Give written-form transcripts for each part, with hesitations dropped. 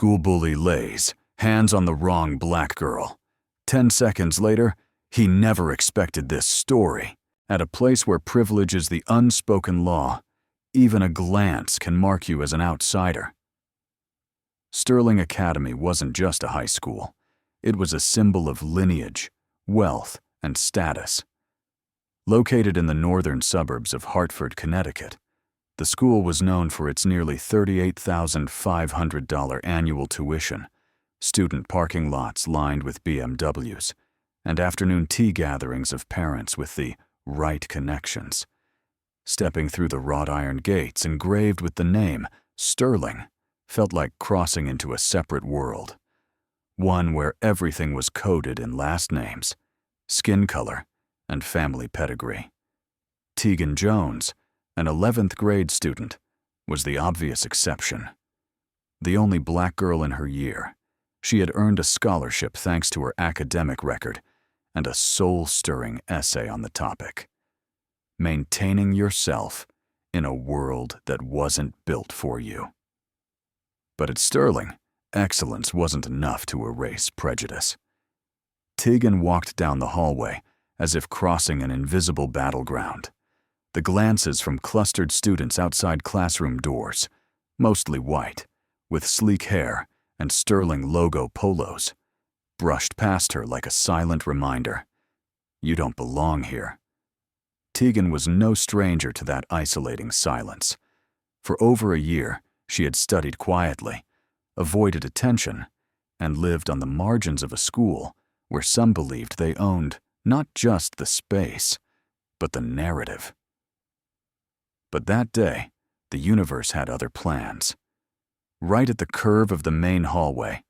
School bully lays hands on the wrong black girl. 10 seconds later, he never expected this story. At a place where privilege is the unspoken law, even a glance can mark you as an outsider. Sterling Academy wasn't just a high school. It was a symbol of lineage, wealth, and status. Located in the northern suburbs of Hartford, Connecticut, the school was known for its nearly $38,500 annual tuition, student parking lots lined with BMWs, and afternoon tea gatherings of parents with the right connections. Stepping through the wrought iron gates engraved with the name Sterling felt like crossing into a separate world, one where everything was coded in last names, skin color, and family pedigree. Tegan Jones, an 11th grade student, was the obvious exception. The only black girl in her year, she had earned a scholarship thanks to her academic record and a soul-stirring essay on the topic: maintaining yourself in a world that wasn't built for you. But at Sterling, excellence wasn't enough to erase prejudice. Tegan walked down the hallway as if crossing an invisible battleground. The glances from clustered students outside classroom doors, mostly white, with sleek hair and Sterling logo polos, brushed past her like a silent reminder. You don't belong here. Tegan was no stranger to that isolating silence. For over a year, she had studied quietly, avoided attention, and lived on the margins of a school where some believed they owned not just the space, but the narrative. But that day, the universe had other plans. Right at the curve of the main hallway,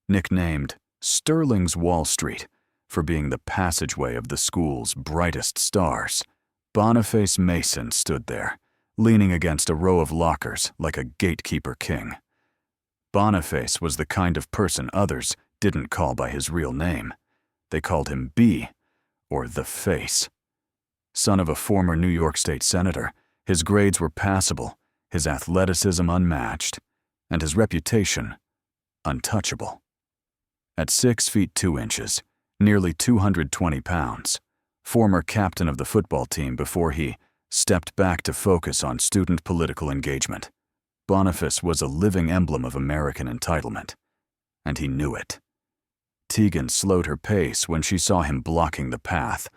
nicknamed Sterling's Wall Street for being the passageway of the school's brightest stars, Boniface Mason stood there, leaning against a row of lockers like a gatekeeper king. Boniface was the kind of person others didn't call by his real name. They called him B, or the Face. Son of a former New York State senator, his grades were passable, his athleticism unmatched, and his reputation untouchable. At 6 feet 2 inches, nearly 220 pounds, former captain of the football team before he stepped back to focus on student political engagement, Boniface was a living emblem of American entitlement, and he knew it. Tegan slowed her pace when she saw him blocking the path,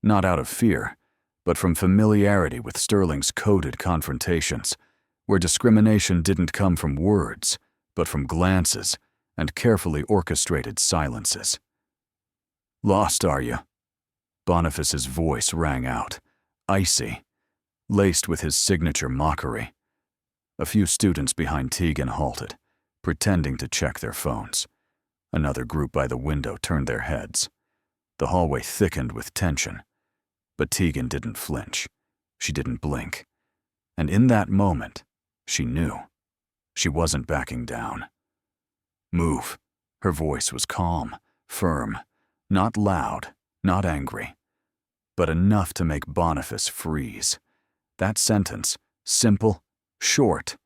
not out of fear, but from familiarity with Sterling's coded confrontations, where discrimination didn't come from words, but from glances and carefully orchestrated silences. "Lost, are you?" Boniface's voice rang out, icy, laced with his signature mockery. A few students behind Tegan halted, pretending to check their phones. Another group by the window turned their heads. The hallway thickened with tension, but Tegan didn't flinch. She didn't blink. And in that moment, she knew. She wasn't backing down. "Move." Her voice was calm, firm, not loud, not angry, but enough to make Boniface freeze. That sentence, simple, short,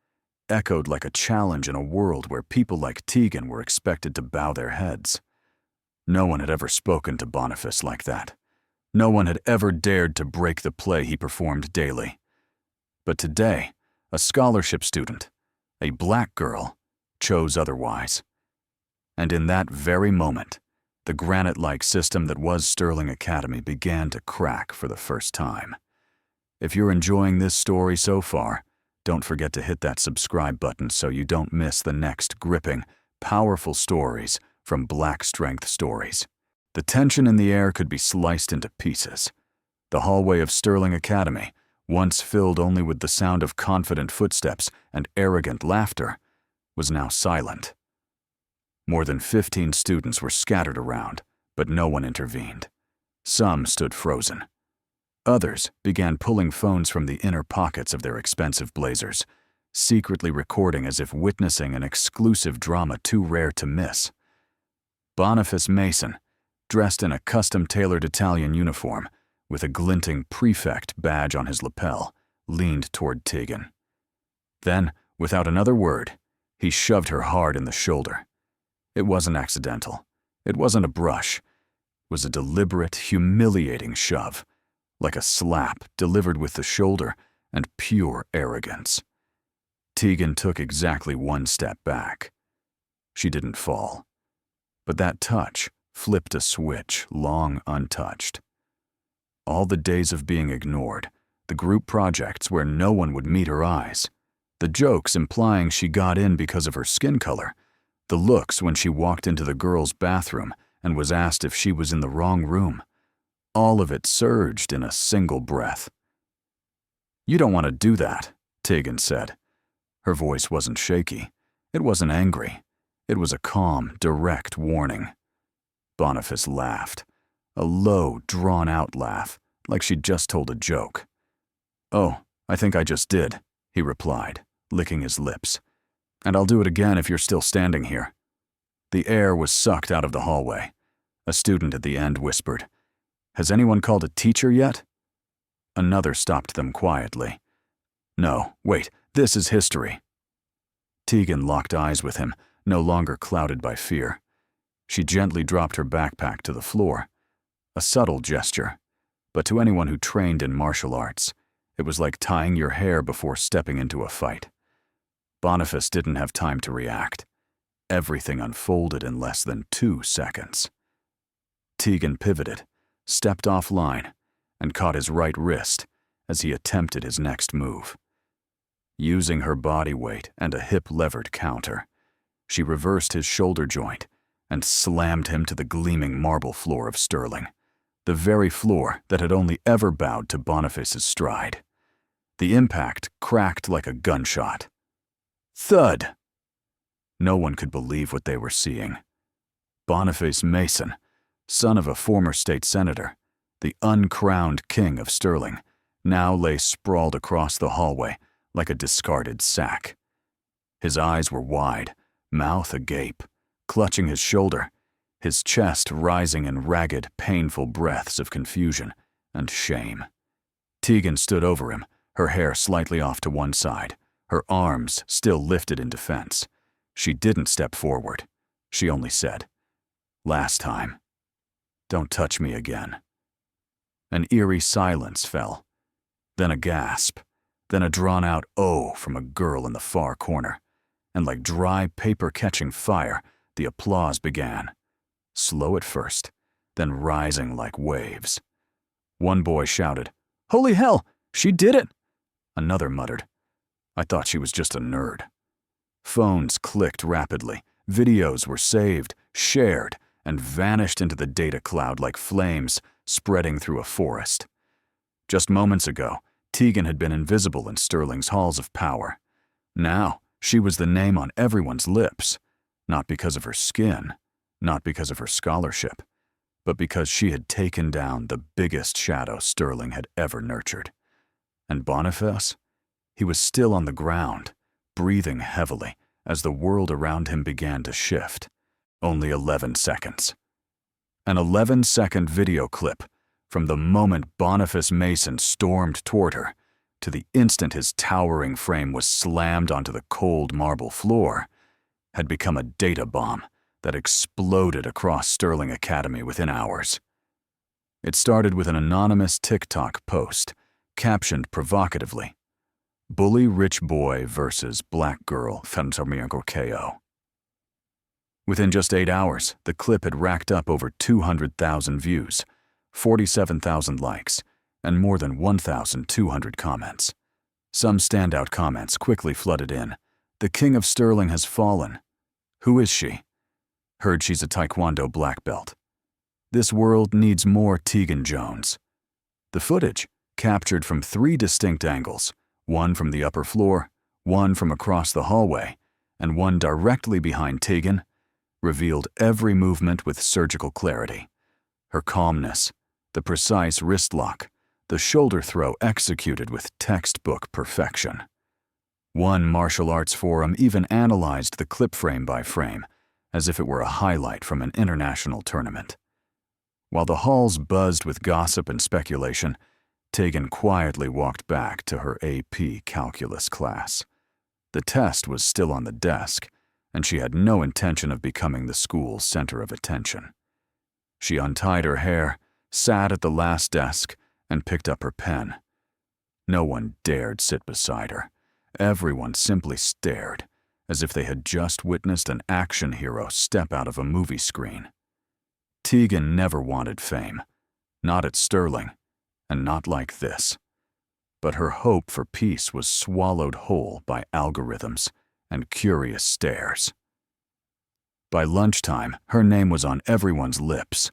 echoed like a challenge in a world where people like Tegan were expected to bow their heads. No one had ever spoken to Boniface like that. No one had ever dared to break the play he performed daily. But today, a scholarship student, a black girl, chose otherwise. And in that very moment, the granite-like system that was Sterling Academy began to crack for the first time. If you're enjoying this story so far, don't forget to hit that subscribe button so you don't miss the next gripping, powerful stories from Black Strength Stories. The tension in the air could be sliced into pieces. The hallway of Sterling Academy, once filled only with the sound of confident footsteps and arrogant laughter, was now silent. More than 15 students were scattered around, but no one intervened. Some stood frozen. Others began pulling phones from the inner pockets of their expensive blazers, secretly recording as if witnessing an exclusive drama too rare to miss. Boniface Mason, dressed in a custom-tailored Italian uniform, with a glinting prefect badge on his lapel, leaned toward Tegan. Then, without another word, He shoved her hard in the shoulder. It wasn't accidental. It wasn't a brush. It was a deliberate, humiliating shove, like a slap delivered with the shoulder and pure arrogance. Tegan took exactly one step back. She didn't fall. But that touch flipped a switch long untouched. All the days of being ignored, the group projects where no one would meet her eyes, the jokes implying she got in because of her skin color, the looks when she walked into the girls' bathroom and was asked if she was in the wrong room, all of it surged in a single breath. "You don't want to do that," Tegan said. Her voice wasn't shaky. It wasn't angry. It was a calm, direct warning. Boniface laughed, a low, drawn-out laugh, like she'd just told a joke. "Oh, I think I just did," he replied, licking his lips. "And I'll do it again if you're still standing here." The air was sucked out of the hallway. A student at the end whispered, "Has anyone called a teacher yet?" Another stopped them quietly. "No, wait, this is history." Tegan locked eyes with him, no longer clouded by fear. She gently dropped her backpack to the floor. A subtle gesture, but to anyone who trained in martial arts, it was like tying your hair before stepping into a fight. Boniface didn't have time to react. Everything unfolded in less than 2 seconds. Tegan pivoted, stepped offline, and caught his right wrist as he attempted his next move. Using her body weight and a hip-levered counter, she reversed his shoulder joint and slammed him to the gleaming marble floor of Sterling, the very floor that had only ever bowed to Boniface's stride. The impact cracked like a gunshot. Thud! No one could believe what they were seeing. Boniface Mason, son of a former state senator, the uncrowned king of Sterling, now lay sprawled across the hallway like a discarded sack. His eyes were wide, mouth agape, clutching his shoulder, his chest rising in ragged, painful breaths of confusion and shame. Tegan stood over him, her hair slightly off to one side, her arms still lifted in defense. She didn't step forward. She only said, "Last time. Don't touch me again." An eerie silence fell, then a gasp, then a drawn-out "oh" from a girl in the far corner, and like dry paper catching fire, the applause began, slow at first, then rising like waves. One boy shouted, "Holy hell, she did it!" Another muttered, "I thought she was just a nerd." Phones clicked rapidly, videos were saved, shared, and vanished into the data cloud like flames spreading through a forest. Just moments ago, Tegan had been invisible in Sterling's halls of power. Now, she was the name on everyone's lips, not because of her skin, not because of her scholarship, but because she had taken down the biggest shadow Sterling had ever nurtured. And Boniface? He was still on the ground, breathing heavily as the world around him began to shift. Only 11 seconds. An 11-second video clip from the moment Boniface Mason stormed toward her to the instant his towering frame was slammed onto the cold marble floor had become a data bomb that exploded across Sterling Academy within hours. It started with an anonymous TikTok post, captioned provocatively, "Bully Rich Boy versus Black Girl Fentomianko KO." Within just 8 hours, the clip had racked up over 200,000 views, 47,000 likes, and more than 1,200 comments. Some standout comments quickly flooded in. "The King of Sterling has fallen. Who is she? Heard she's a Taekwondo black belt. This world needs more Tegan Jones." The footage, captured from 3 distinct angles, one from the upper floor, one from across the hallway, and one directly behind Tegan, revealed every movement with surgical clarity. Her calmness, the precise wrist lock, the shoulder throw executed with textbook perfection. One martial arts forum even analyzed the clip frame by frame, as if it were a highlight from an international tournament. While the halls buzzed with gossip and speculation, Tegan quietly walked back to her AP calculus class. The test was still on the desk, and she had no intention of becoming the school's center of attention. She untied her hair, sat at the last desk, and picked up her pen. No one dared sit beside her. Everyone simply stared, as if they had just witnessed an action hero step out of a movie screen. Tegan never wanted fame, not at Sterling, and not like this. But her hope for peace was swallowed whole by algorithms and curious stares. By lunchtime, her name was on everyone's lips.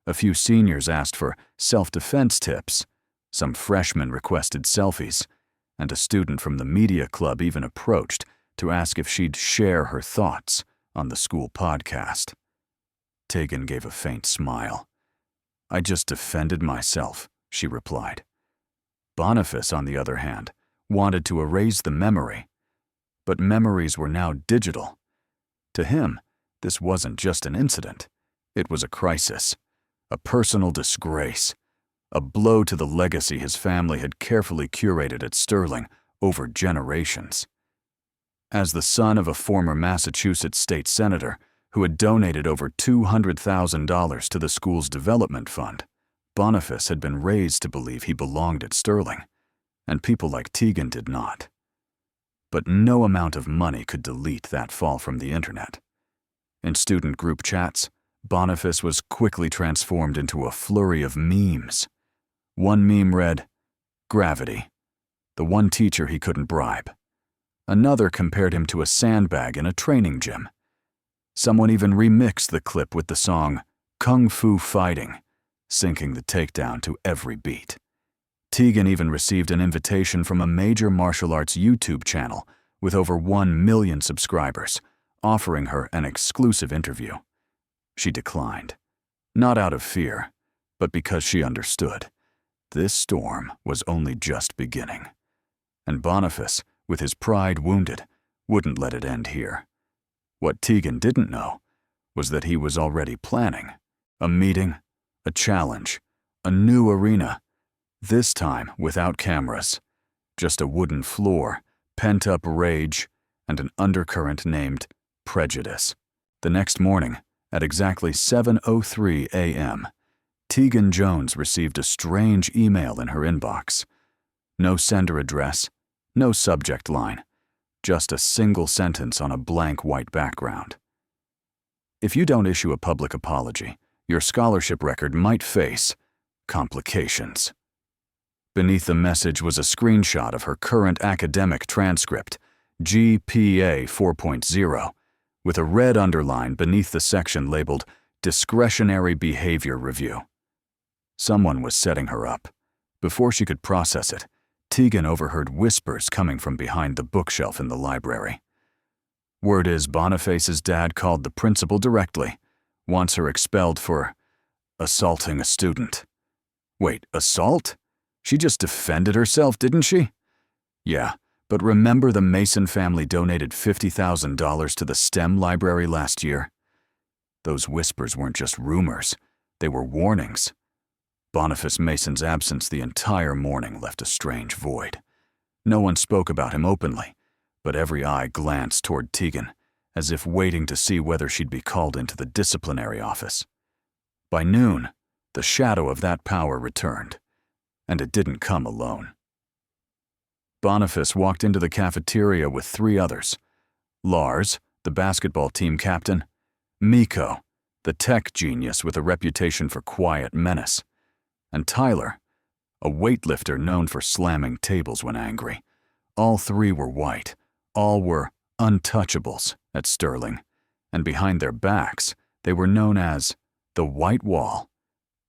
A few seniors asked for self-defense tips, some freshmen requested selfies, and a student from the media club even approached to ask if she'd share her thoughts on the school podcast. Tegan gave a faint smile. "I just defended myself," she replied. Boniface, on the other hand, wanted to erase the memory. But memories were now digital. To him, this wasn't just an incident. It was a crisis, a personal disgrace, a blow to the legacy his family had carefully curated at Sterling over generations. As the son of a former Massachusetts state senator who had donated over $200,000 to the school's development fund, Boniface had been raised to believe he belonged at Sterling, and people like Tegan did not. But no amount of money could delete that fall from the internet. In student group chats, Boniface was quickly transformed into a flurry of memes. One meme read, "Gravity, the one teacher he couldn't bribe." Another compared him to a sandbag in a training gym. Someone even remixed the clip with the song "Kung Fu Fighting," syncing the takedown to every beat. Tegan even received an invitation from a major martial arts YouTube channel with over 1 million subscribers, offering her an exclusive interview. She declined, not out of fear, but because she understood. This storm was only just beginning. And Boniface, with his pride wounded, wouldn't let it end here. What Tegan didn't know was that he was already planning a meeting, a challenge, a new arena, this time without cameras, just a wooden floor, pent-up rage, and an undercurrent named prejudice. The next morning, at exactly 7:03 a.m., Tegan Jones received a strange email in her inbox. No sender address, no subject line, just a single sentence on a blank white background. If you don't issue a public apology, your scholarship record might face complications. Beneath the message was a screenshot of her current academic transcript, GPA 4.0, with a red underline beneath the section labeled Discretionary Behavior Review. Someone was setting her up. Before she could process it, Tegan overheard whispers coming from behind the bookshelf in the library. Word is Boniface's dad called the principal directly, wants her expelled for assaulting a student. Wait, assault? She just defended herself, didn't she? Yeah, but remember the Mason family donated $50,000 to the STEM library last year? Those whispers weren't just rumors, they were warnings. Boniface Mason's absence the entire morning left a strange void. No one spoke about him openly, but every eye glanced toward Tegan, as if waiting to see whether she'd be called into the disciplinary office. By noon, the shadow of that power returned, and it didn't come alone. Boniface walked into the cafeteria with 3 others: Lars, the basketball team captain; Miko, the tech genius with a reputation for quiet menace; and Tyler, a weightlifter known for slamming tables when angry. All 3 were white. All were untouchables at Sterling, and behind their backs, they were known as the White Wall.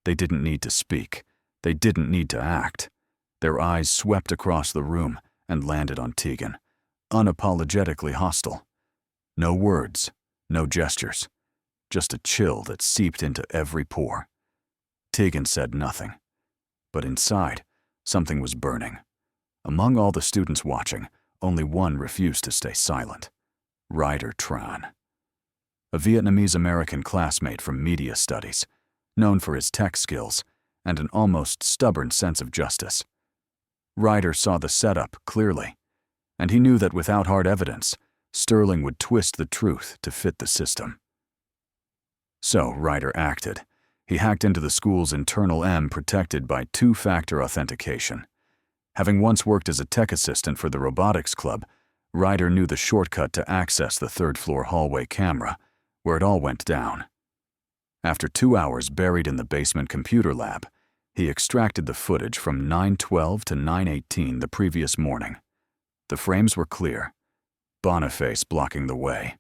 They didn't need to speak. They didn't need to act. Their eyes swept across the room and landed on Tegan, unapologetically hostile. No words, no gestures, just a chill that seeped into every pore. Tegan said nothing, but inside, something was burning. Among all the students watching, only one refused to stay silent: Ryder Tran, a Vietnamese-American classmate from media studies, known for his tech skills and an almost stubborn sense of justice. Ryder saw the setup clearly. And he knew that without hard evidence, Sterling would twist the truth to fit the system. So Ryder acted. He hacked into the school's internal M protected by two-factor authentication. Having once worked as a tech assistant for the robotics club, Ryder knew the shortcut to access the third-floor hallway camera, where it all went down. After 2 hours buried in the basement computer lab, he extracted the footage from 9:12 to 9:18 the previous morning. The frames were clear, Boniface blocking the way.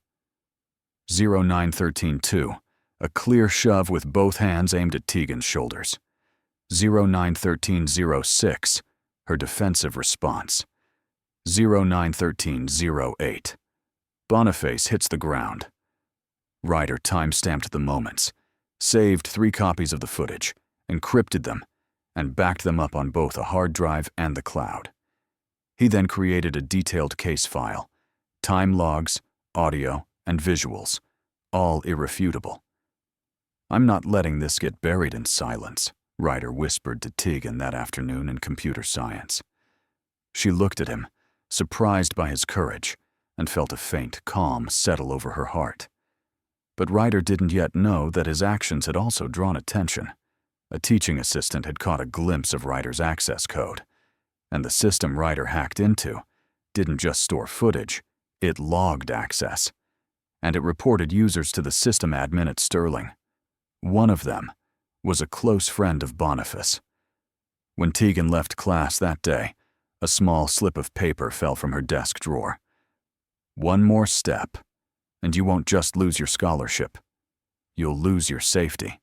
09:13-2, a clear shove with both hands aimed at Tegan's shoulders. 09:13-06, her defensive response. 09:13-08, Boniface hits the ground. Ryder time-stamped the moments, saved 3 copies of the footage, encrypted them, and backed them up on both a hard drive and the cloud. He then created a detailed case file, time logs, audio, and visuals, all irrefutable. "I'm not letting this get buried in silence," Ryder whispered to Tegan that afternoon in computer science. She looked at him, surprised by his courage, and felt a faint calm settle over her heart. But Ryder didn't yet know that his actions had also drawn attention. A teaching assistant had caught a glimpse of Ryder's access code, and the system Ryder hacked into didn't just store footage, it logged access, and it reported users to the system admin at Sterling. One of them was a close friend of Boniface. When Tegan left class that day, a small slip of paper fell from her desk drawer. "One more step, and you won't just lose your scholarship. You'll lose your safety."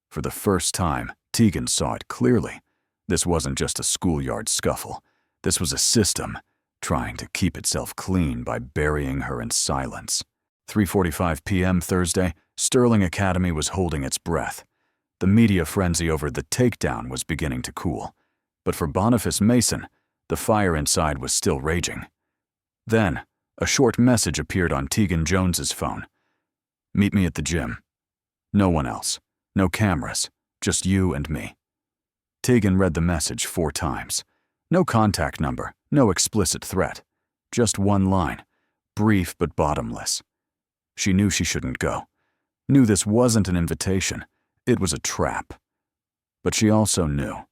For the first time, Tegan saw it clearly. This wasn't just a schoolyard scuffle. This was a system trying to keep itself clean by burying her in silence. 3:45 p.m. Thursday, Sterling Academy was holding its breath. The media frenzy over the takedown was beginning to cool. But for Boniface Mason, the fire inside was still raging. Then, a short message appeared on Tegan Jones's phone. "Meet me at the gym. No one else. No cameras. Just you and me." Tegan read the message 4 times. No contact number, no explicit threat. Just one line, brief but bottomless. She knew she shouldn't go. Knew this wasn't an invitation. It was a trap. But she also knew,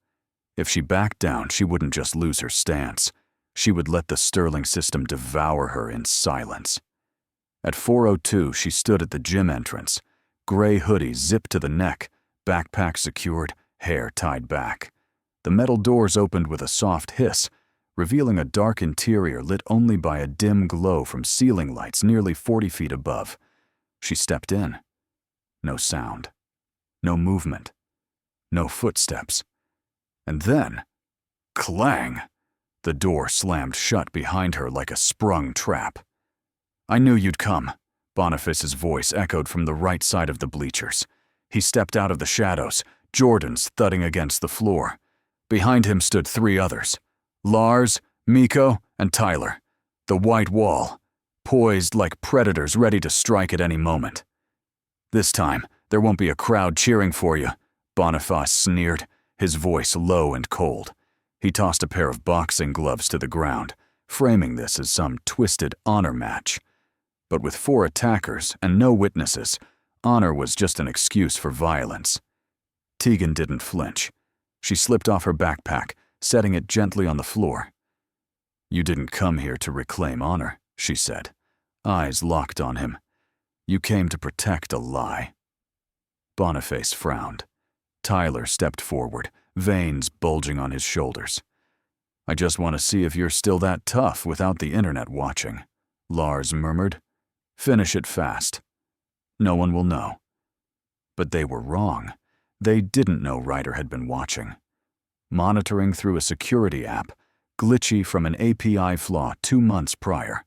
if she backed down, she wouldn't just lose her stance. She would let the Sterling system devour her in silence. At 4:02, she stood at the gym entrance, gray hoodie zipped to the neck, backpack secured, hair tied back. The metal doors opened with a soft hiss, revealing a dark interior lit only by a dim glow from ceiling lights nearly 40 feet above. She stepped in. No sound. No movement. No footsteps. And then, clang! The door slammed shut behind her like a sprung trap. "I knew you'd come," Boniface's voice echoed from the right side of the bleachers. He stepped out of the shadows, Jordan's thudding against the floor. Behind him stood 3 others, Lars, Miko, and Tyler. The white wall, poised like predators ready to strike at any moment. "This time, there won't be a crowd cheering for you," Boniface sneered, his voice low and cold. He tossed a pair of boxing gloves to the ground, framing this as some twisted honor match. But with 4 attackers and no witnesses, honor was just an excuse for violence. Tegan didn't flinch. She slipped off her backpack, setting it gently on the floor. "You didn't come here to reclaim honor," she said, eyes locked on him. "You came to protect a lie." Boniface frowned. Tyler stepped forward, veins bulging on his shoulders. "I just want to see if you're still that tough without the internet watching," Lars murmured. "Finish it fast. No one will know." But they were wrong. They didn't know Ryder had been watching. Monitoring through a security app, glitchy from an API flaw 2 months prior,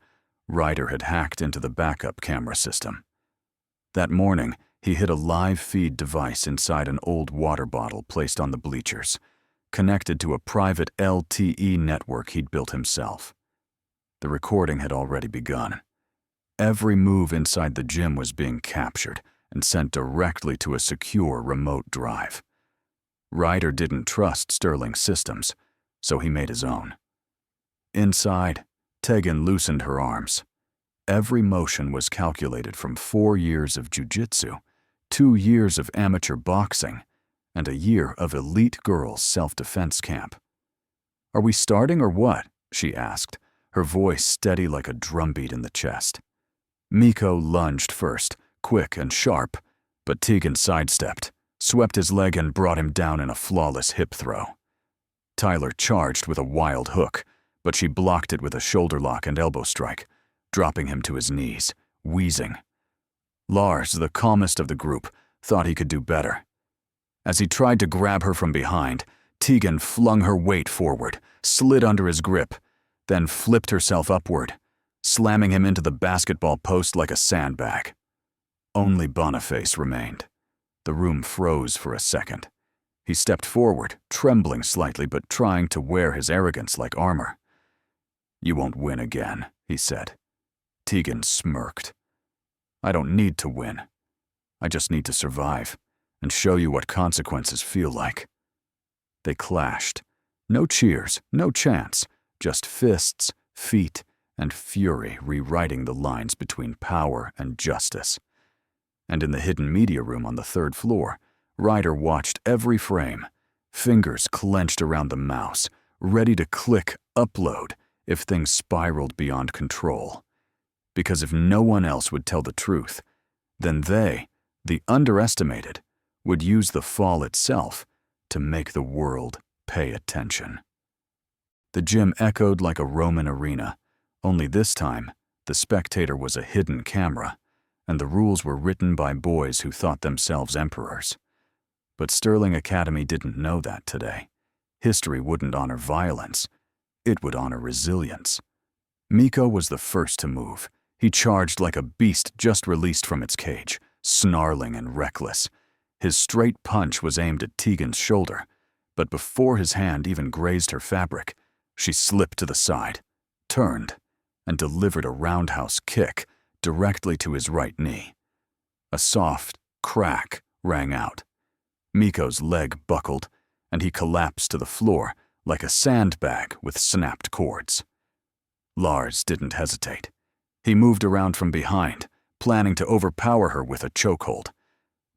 Ryder had hacked into the backup camera system. That morning, he hid a live feed device inside an old water bottle placed on the bleachers, connected to a private LTE network he'd built himself. The recording had already begun. Every move inside the gym was being captured and sent directly to a secure remote drive. Ryder didn't trust Sterling's systems, so he made his own. Inside, Tegan loosened her arms. Every motion was calculated from 4 years of jiu-jitsu, 2 years of amateur boxing, and a year of elite girls' self-defense camp. "Are we starting or what?" she asked, her voice steady like a drumbeat in the chest. Miko lunged first, quick and sharp, but Tegan sidestepped, swept his leg and brought him down in a flawless hip throw. Tyler charged with a wild hook, but she blocked it with a shoulder lock and elbow strike, dropping him to his knees, wheezing. Lars, the calmest of the group, thought he could do better. As he tried to grab her from behind, Tegan flung her weight forward, slid under his grip, then flipped herself upward, slamming him into the basketball post like a sandbag. Only Boniface remained. The room froze for a second. He stepped forward, trembling slightly but trying to wear his arrogance like armor. "You won't win again," he said. Tegan smirked. "I don't need to win. I just need to survive and show you what consequences feel like." They clashed. No cheers, no chants, just fists, feet, and fury rewriting the lines between power and justice. And in the hidden media room on the 3rd floor, Ryder watched every frame, fingers clenched around the mouse, ready to click upload if things spiraled beyond control. Because if no one else would tell the truth, then they, the underestimated, would use the fall itself to make the world pay attention. The gym echoed like a Roman arena, only this time the spectator was a hidden camera, and the rules were written by boys who thought themselves emperors. But Sterling Academy didn't know that today. History wouldn't honor violence. It would honor resilience. Miko was the first to move. He charged like a beast just released from its cage, snarling and reckless. His straight punch was aimed at Tegan's shoulder, but before his hand even grazed her fabric, she slipped to the side, turned, and delivered a roundhouse kick directly to his right knee. A soft crack rang out. Miko's leg buckled, and he collapsed to the floor like a sandbag with snapped cords. Lars didn't hesitate. He moved around from behind, planning to overpower her with a chokehold.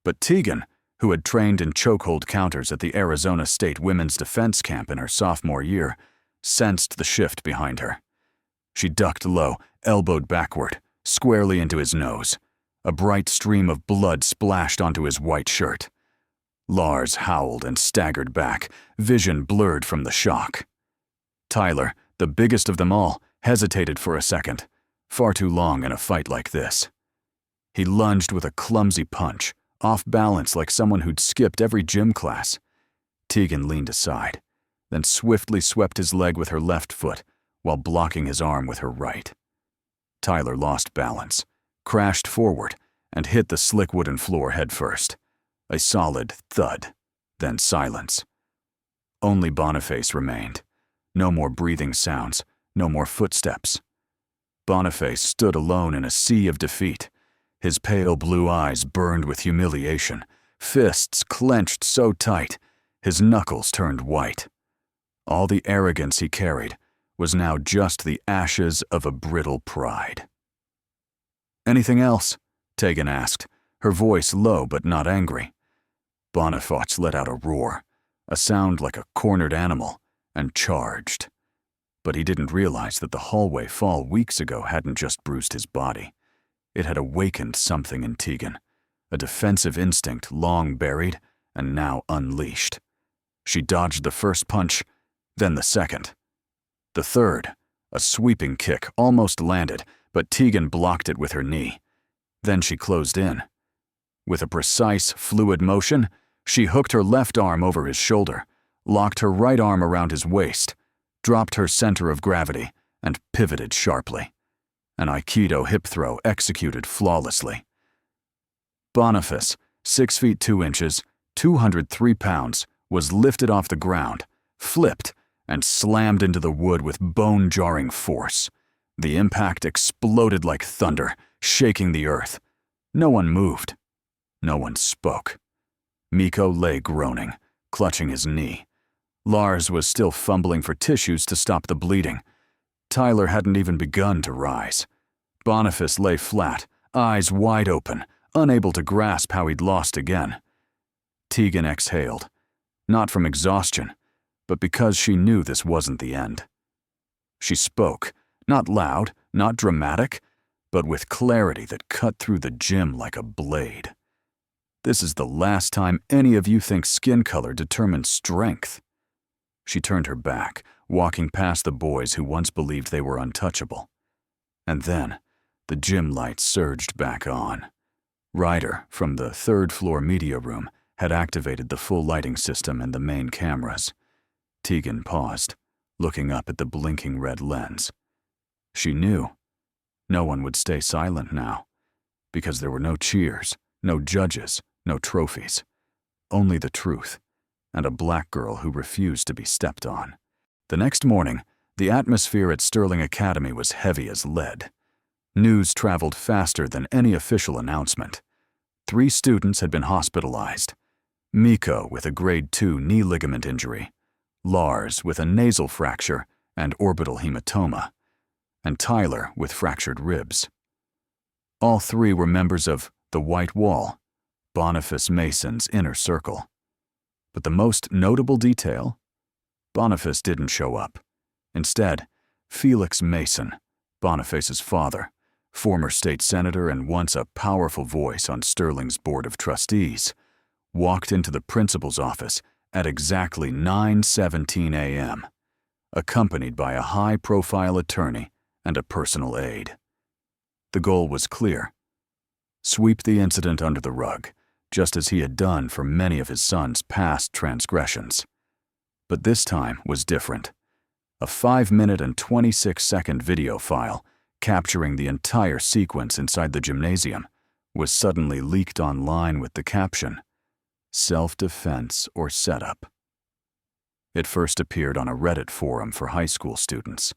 But Tegan, who had trained in chokehold counters at the Arizona State Women's Defense Camp in her sophomore year, sensed the shift behind her. She ducked low, elbowed backward, squarely into his nose. A bright stream of blood splashed onto his white shirt. Lars howled and staggered back, vision blurred from the shock. Tyler, the biggest of them all, hesitated for a second, far too long in a fight like this. He lunged with a clumsy punch, off balance like someone who'd skipped every gym class. Tegan leaned aside, then swiftly swept his leg with her left foot while blocking his arm with her right. Tyler lost balance, crashed forward, and hit the slick wooden floor headfirst. A solid thud, then silence. Only Boniface remained. No more breathing sounds, no more footsteps. Boniface stood alone in a sea of defeat. His pale blue eyes burned with humiliation, fists clenched so tight, his knuckles turned white. All the arrogance he carried was now just the ashes of a brittle pride. "Anything else?" Tegan asked, her voice low but not angry. Boniface let out a roar, a sound like a cornered animal, and charged. But he didn't realize that the hallway fall weeks ago hadn't just bruised his body. It had awakened something in Tegan, a defensive instinct long buried and now unleashed. She dodged the first punch, then the second. The third, a sweeping kick, almost landed, but Tegan blocked it with her knee. Then she closed in. With a precise, fluid motion, she hooked her left arm over his shoulder, locked her right arm around his waist, dropped her center of gravity, and pivoted sharply. An Aikido hip throw executed flawlessly. Boniface, 6 feet 2 inches, 203 pounds, was lifted off the ground, flipped, and slammed into the wood with bone-jarring force. The impact exploded like thunder, shaking the earth. No one moved. No one spoke. Miko lay groaning, clutching his knee. Lars was still fumbling for tissues to stop the bleeding. Tyler hadn't even begun to rise. Boniface lay flat, eyes wide open, unable to grasp how he'd lost again. Tegan exhaled, not from exhaustion, but because she knew this wasn't the end. She spoke, not loud, not dramatic, but with clarity that cut through the gym like a blade. "This is the last time any of you think skin color determines strength." She turned her back, walking past the boys who once believed they were untouchable. And then, the gym lights surged back on. Ryder, from the third-floor media room, had activated the full lighting system and the main cameras. Tegan paused, looking up at the blinking red lens. She knew no one would stay silent now, because there were no cheers, no judges, no trophies. Only the truth, and a black girl who refused to be stepped on. The next morning, the atmosphere at Sterling Academy was heavy as lead. News traveled faster than any official announcement. 3 students had been hospitalized. Miko with a grade 2 knee ligament injury, Lars with a nasal fracture and orbital hematoma, and Tyler with fractured ribs. All 3 were members of the White Wall, Boniface Mason's inner circle. But the most notable detail? Boniface didn't show up. Instead, Felix Mason, Boniface's father, former state senator and once a powerful voice on Sterling's board of trustees, walked into the principal's office at exactly 9:17 a.m., accompanied by a high-profile attorney and a personal aide. The goal was clear: sweep the incident under the rug, just as he had done for many of his son's past transgressions. But this time was different. A 5-minute and 26-second video file capturing the entire sequence inside the gymnasium was suddenly leaked online with the caption, "Self-defense or setup." It first appeared on a Reddit forum for high school students,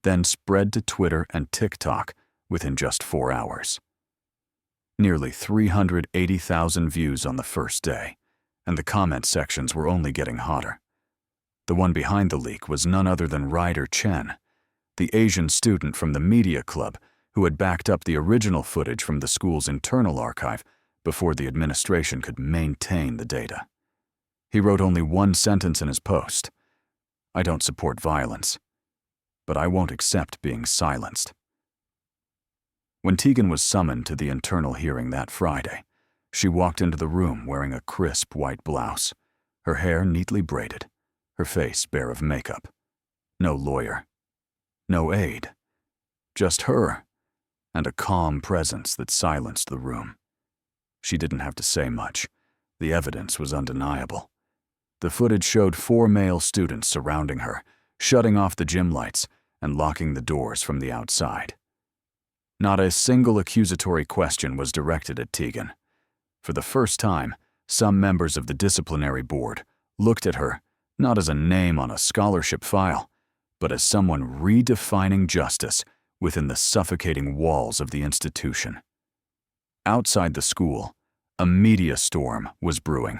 then spread to Twitter and TikTok within just 4 hours. Nearly 380,000 views on the first day, and the comment sections were only getting hotter. The one behind the leak was none other than Ryder Chen, the Asian student from the media club who had backed up the original footage from the school's internal archive before the administration could maintain the data. He wrote only one sentence in his post: "I don't support violence, but I won't accept being silenced." When Tegan was summoned to the internal hearing that Friday, she walked into the room wearing a crisp white blouse, her hair neatly braided, her face bare of makeup. No lawyer, no aide, just her, and a calm presence that silenced the room. She didn't have to say much. The evidence was undeniable. The footage showed 4 male students surrounding her, shutting off the gym lights and locking the doors from the outside. Not a single accusatory question was directed at Tegan. For the first time, some members of the disciplinary board looked at her not as a name on a scholarship file, but as someone redefining justice within the suffocating walls of the institution. Outside the school, a media storm was brewing.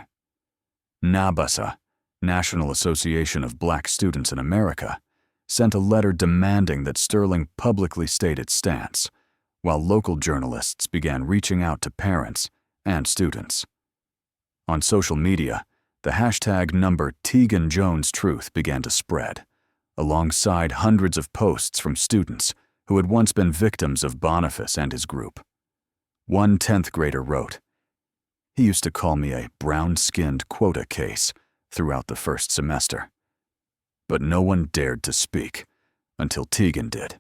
NABASA, National Association of Black Students in America, sent a letter demanding that Sterling publicly state its stance, while local journalists began reaching out to parents and students. On social media, the hashtag number #TeganJonesTruth began to spread, alongside hundreds of posts from students who had once been victims of Boniface and his group. One 10th grader wrote, "He used to call me a brown-skinned quota case throughout the first semester. But no one dared to speak until Tegan did."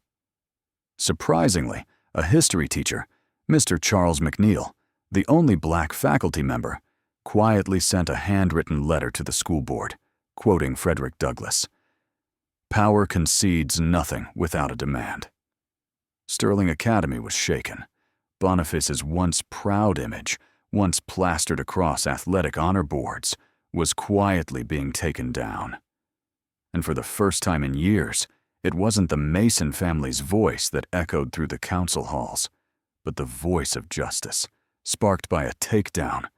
Surprisingly, a history teacher, Mr. Charles McNeil, the only black faculty member, quietly sent a handwritten letter to the school board, quoting Frederick Douglass, "Power concedes nothing without a demand." Sterling Academy was shaken. Boniface's once proud image, once plastered across athletic honor boards, was quietly being taken down. And for the first time in years, it wasn't the Mason family's voice that echoed through the council halls, but the voice of justice, sparked by a takedown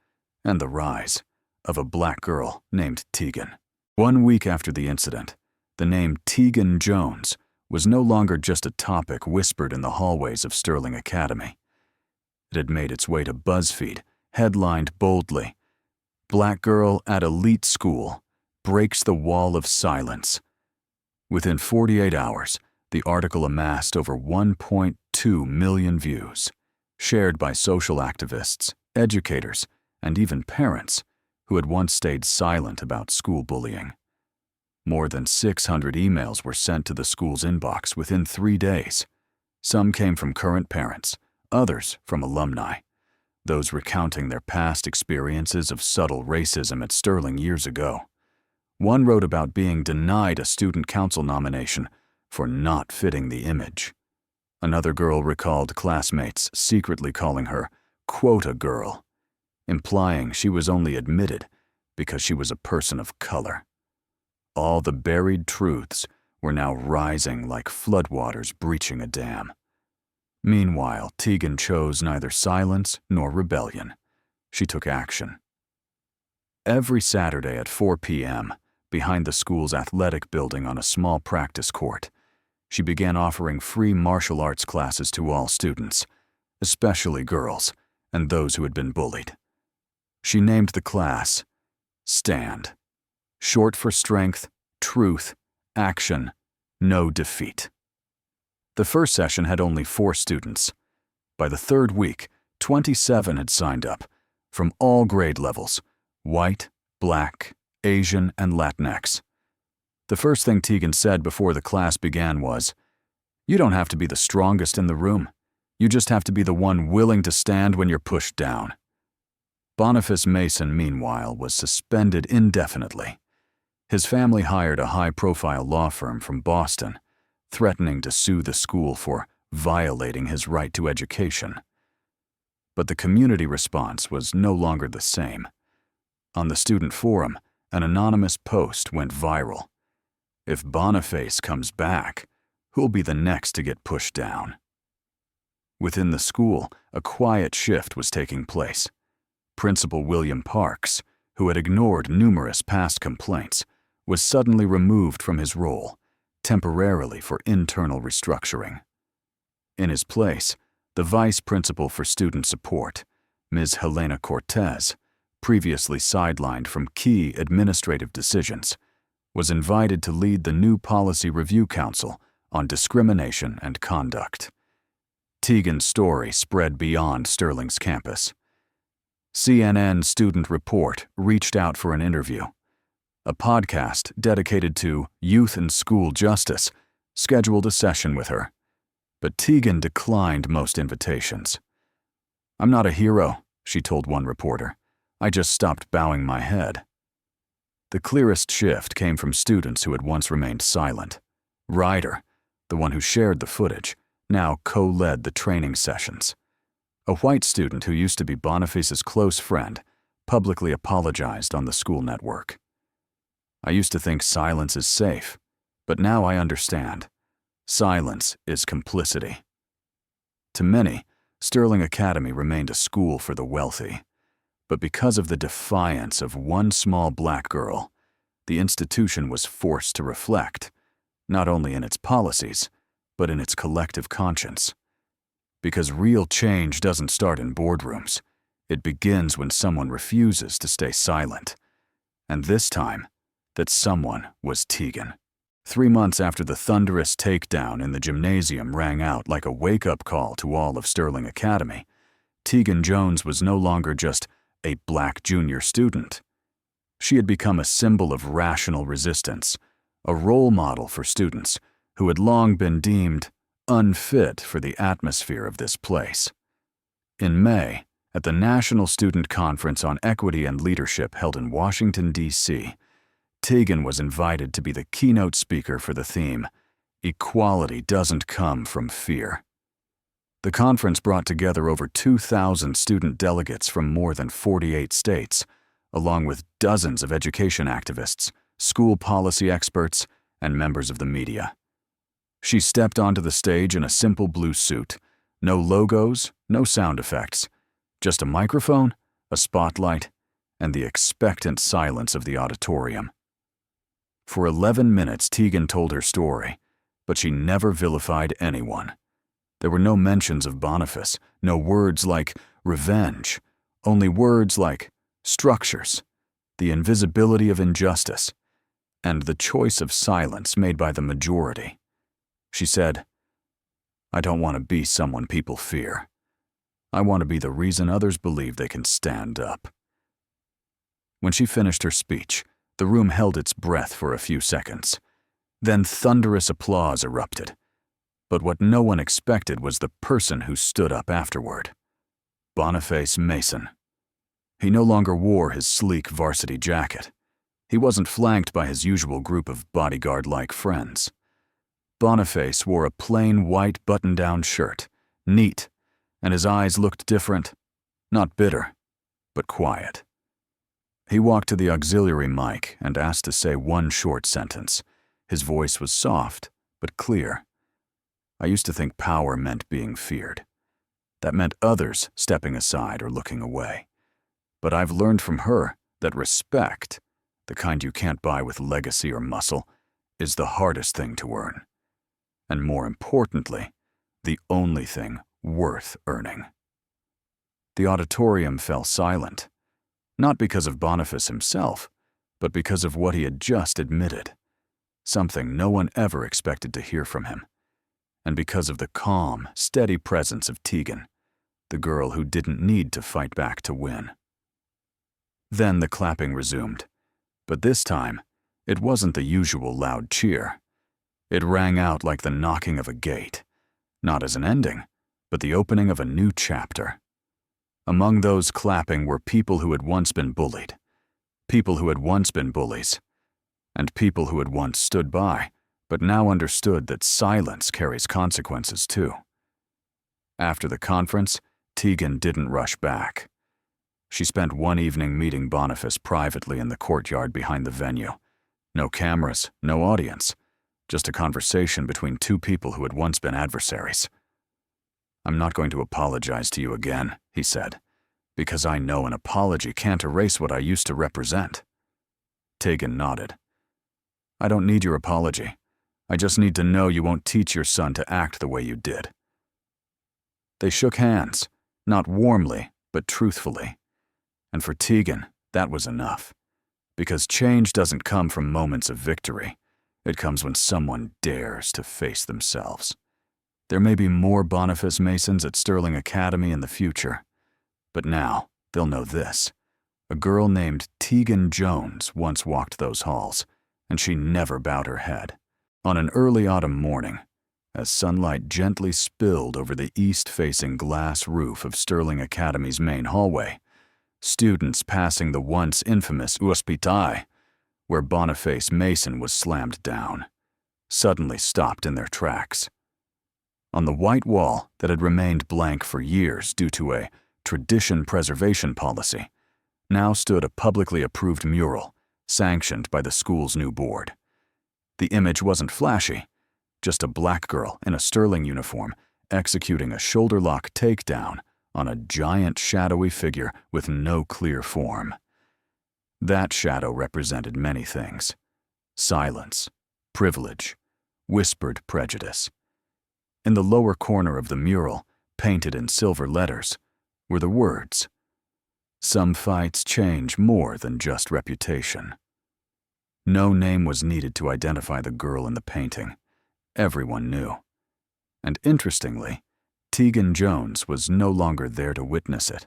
and the rise of a black girl named Tegan. 1 week after the incident, the name Tegan Jones was no longer just a topic whispered in the hallways of Sterling Academy. It had made its way to BuzzFeed, headlined boldly, "Black Girl at Elite School Breaks the Wall of Silence." Within 48 hours, the article amassed over 1.2 million views, shared by social activists, educators, and even parents who had once stayed silent about school bullying. More than 600 emails were sent to the school's inbox within 3 days. Some came from current parents, others from alumni, those recounting their past experiences of subtle racism at Sterling years ago. One wrote about being denied a student council nomination for not fitting the image. Another girl recalled classmates secretly calling her "quota girl," implying she was only admitted because she was a person of color. All the buried truths were now rising like floodwaters breaching a dam. Meanwhile, Tegan chose neither silence nor rebellion. She took action. Every Saturday at 4 p.m., behind the school's athletic building on a small practice court, she began offering free martial arts classes to all students, especially girls and those who had been bullied. She named the class STAND, short for strength, truth, action, no defeat. The first session had only 4 students. By the third week, 27 had signed up, from all grade levels: white, black, Asian, and Latinx. The first thing Tegan said before the class began was, "You don't have to be the strongest in the room. You just have to be the one willing to stand when you're pushed down." Boniface Mason, meanwhile, was suspended indefinitely. His family hired a high-profile law firm from Boston, threatening to sue the school for violating his right to education. But the community response was no longer the same. On the student forum, an anonymous post went viral. "If Boniface comes back, who'll be the next to get pushed down?" Within the school, a quiet shift was taking place. Principal William Parks, who had ignored numerous past complaints, was suddenly removed from his role, temporarily for internal restructuring. In his place, the vice principal for student support, Ms. Helena Cortez, previously sidelined from key administrative decisions, was invited to lead the new Policy Review Council on Discrimination and Conduct. Tegan's story spread beyond Sterling's campus. CNN Student Report reached out for an interview. A podcast dedicated to youth and school justice scheduled a session with her, but Tegan declined most invitations. "I'm not a hero," she told one reporter. "I just stopped bowing my head." The clearest shift came from students who had once remained silent. Ryder, the one who shared the footage, now co-led the training sessions. A white student who used to be Boniface's close friend publicly apologized on the school network. "I used to think silence is safe, but now I understand. Silence is complicity." To many, Sterling Academy remained a school for the wealthy. But because of the defiance of one small black girl, the institution was forced to reflect, not only in its policies, but in its collective conscience. Because real change doesn't start in boardrooms. It begins when someone refuses to stay silent. And this time, that someone was Tegan. 3 months after the thunderous takedown in the gymnasium rang out like a wake-up call to all of Sterling Academy, Tegan Jones was no longer just a black junior student. She had become a symbol of rational resistance, a role model for students who had long been deemed unfit for the atmosphere of this place. In May, at the National Student Conference on Equity and Leadership held in Washington, D.C., Tegan was invited to be the keynote speaker for the theme, "Equality Doesn't Come from Fear." The conference brought together over 2,000 student delegates from more than 48 states, along with dozens of education activists, school policy experts, and members of the media. She stepped onto the stage in a simple blue suit, no logos, no sound effects, just a microphone, a spotlight, and the expectant silence of the auditorium. For 11 minutes, Tegan told her story, but she never vilified anyone. There were no mentions of Boniface, no words like revenge, only words like structures, the invisibility of injustice, and the choice of silence made by the majority. She said, "I don't want to be someone people fear. I want to be the reason others believe they can stand up." When she finished her speech, the room held its breath for a few seconds. Then thunderous applause erupted. But what no one expected was the person who stood up afterward. Boniface Mason. He no longer wore his sleek varsity jacket. He wasn't flanked by his usual group of bodyguard-like friends. Boniface wore a plain white button-down shirt, neat, and his eyes looked different, not bitter, but quiet. He walked to the auxiliary mic and asked to say one short sentence. His voice was soft, but clear. I used to think power meant being feared. That meant others stepping aside or looking away. But I've learned from her that respect, the kind you can't buy with legacy or muscle, is the hardest thing to earn. And more importantly, the only thing worth earning. The auditorium fell silent, not because of Boniface himself, but because of what he had just admitted, something no one ever expected to hear from him, and because of the calm, steady presence of Tegan, the girl who didn't need to fight back to win. Then the clapping resumed, but this time, it wasn't the usual loud cheer. It rang out like the knocking of a gate, not as an ending, but the opening of a new chapter. Among those clapping were people who had once been bullied, people who had once been bullies, and people who had once stood by, but now understood that silence carries consequences too. After the conference, Tegan didn't rush back. She spent one evening meeting Boniface privately in the courtyard behind the venue. No cameras, no audience, just a conversation between two people who had once been adversaries. "I'm not going to apologize to you again," he said, "because I know an apology can't erase what I used to represent." Tegan nodded. "I don't need your apology. I just need to know you won't teach your son to act the way you did." They shook hands, not warmly, but truthfully. And for Tegan, that was enough. Because change doesn't come from moments of victory. It comes when someone dares to face themselves. There may be more Boniface Masons at Sterling Academy in the future. But now, they'll know this. A girl named Tegan Jones once walked those halls, and she never bowed her head. On an early autumn morning, as sunlight gently spilled over the east-facing glass roof of Sterling Academy's main hallway, students passing the once infamous Hospital, where Boniface Mason was slammed down, suddenly stopped in their tracks. On the white wall that had remained blank for years due to a tradition preservation policy, now stood a publicly approved mural, sanctioned by the school's new board. The image wasn't flashy, just a black girl in a Sterling uniform executing a shoulder-lock takedown on a giant shadowy figure with no clear form. That shadow represented many things: silence, privilege, whispered prejudice. In the lower corner of the mural, painted in silver letters, were the words, "Some fights change more than just reputation." No name was needed to identify the girl in the painting. Everyone knew. And interestingly, Tegan Jones was no longer there to witness it.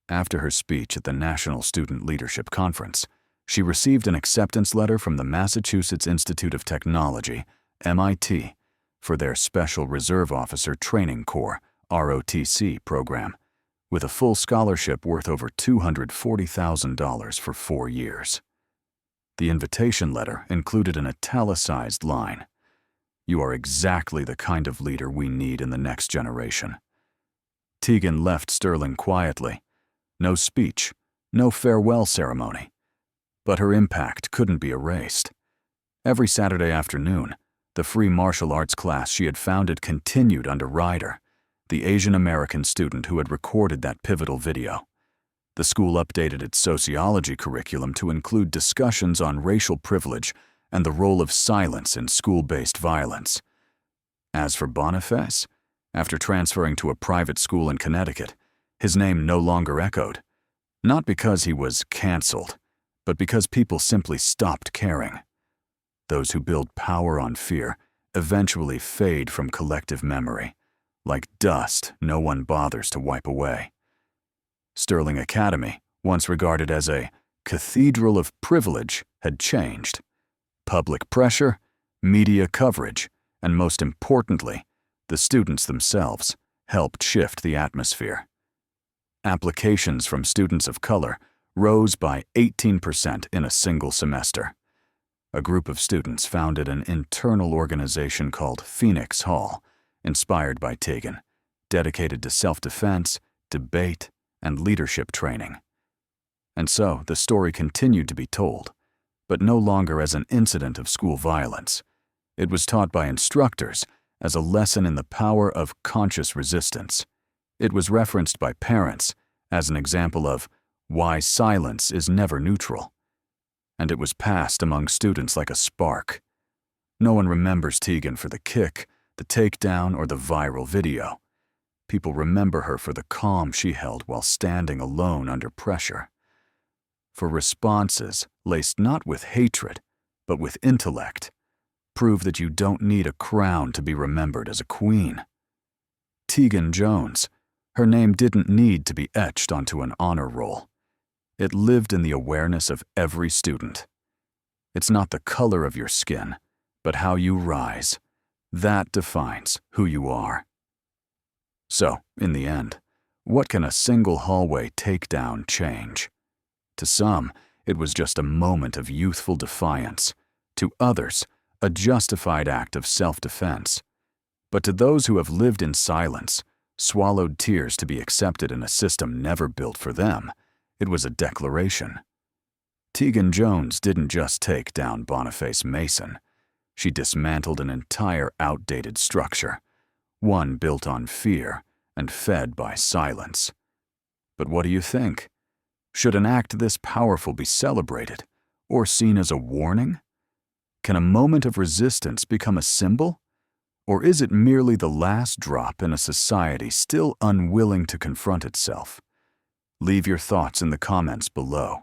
After her speech at the National Student Leadership Conference, she received an acceptance letter from the Massachusetts Institute of Technology, MIT, for their Special Reserve Officer Training Corps, ROTC program, with a full scholarship worth over $240,000 for 4 years. The invitation letter included an italicized line, "You are exactly the kind of leader we need in the next generation." Tegan left Sterling quietly. No speech, no farewell ceremony. But her impact couldn't be erased. Every Saturday afternoon, the free martial arts class she had founded continued under Ryder, the Asian American student who had recorded that pivotal video. The school updated its sociology curriculum to include discussions on racial privilege and the role of silence in school-based violence. As for Boniface, after transferring to a private school in Connecticut, his name no longer echoed, not because he was canceled, but because people simply stopped caring. Those who build power on fear eventually fade from collective memory, like dust no one bothers to wipe away. Sterling Academy, once regarded as a cathedral of privilege, had changed. Public pressure, media coverage, and most importantly, the students themselves helped shift the atmosphere. Applications from students of color rose by 18% in a single semester. A group of students founded an internal organization called Phoenix Hall, inspired by Tegan, dedicated to self-defense, debate, and leadership training. And so the story continued to be told, but no longer as an incident of school violence. It was taught by instructors as a lesson in the power of conscious resistance. It was referenced by parents as an example of why silence is never neutral. And it was passed among students like a spark. No one remembers Tegan for the kick, the takedown, or the viral video. People remember her for the calm she held while standing alone under pressure. For responses laced not with hatred, but with intellect, prove that you don't need a crown to be remembered as a queen. Tegan Jones, her name didn't need to be etched onto an honor roll. It lived in the awareness of every student. It's not the color of your skin, but how you rise. That defines who you are. So, in the end, what can a single hallway takedown change? To some, it was just a moment of youthful defiance. To others, a justified act of self-defense. But to those who have lived in silence, swallowed tears to be accepted in a system never built for them, it was a declaration. Tegan Jones didn't just take down Boniface Mason. She dismantled an entire outdated structure, one built on fear and fed by silence. But what do you think? Should an act this powerful be celebrated or seen as a warning? Can a moment of resistance become a symbol? Or is it merely the last drop in a society still unwilling to confront itself? Leave your thoughts in the comments below.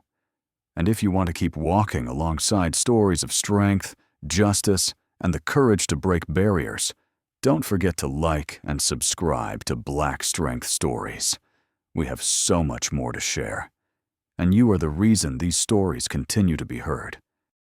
And if you want to keep walking alongside stories of strength, justice, and the courage to break barriers, don't forget to like and subscribe to Black Strength Stories. We have so much more to share. And you are the reason these stories continue to be heard.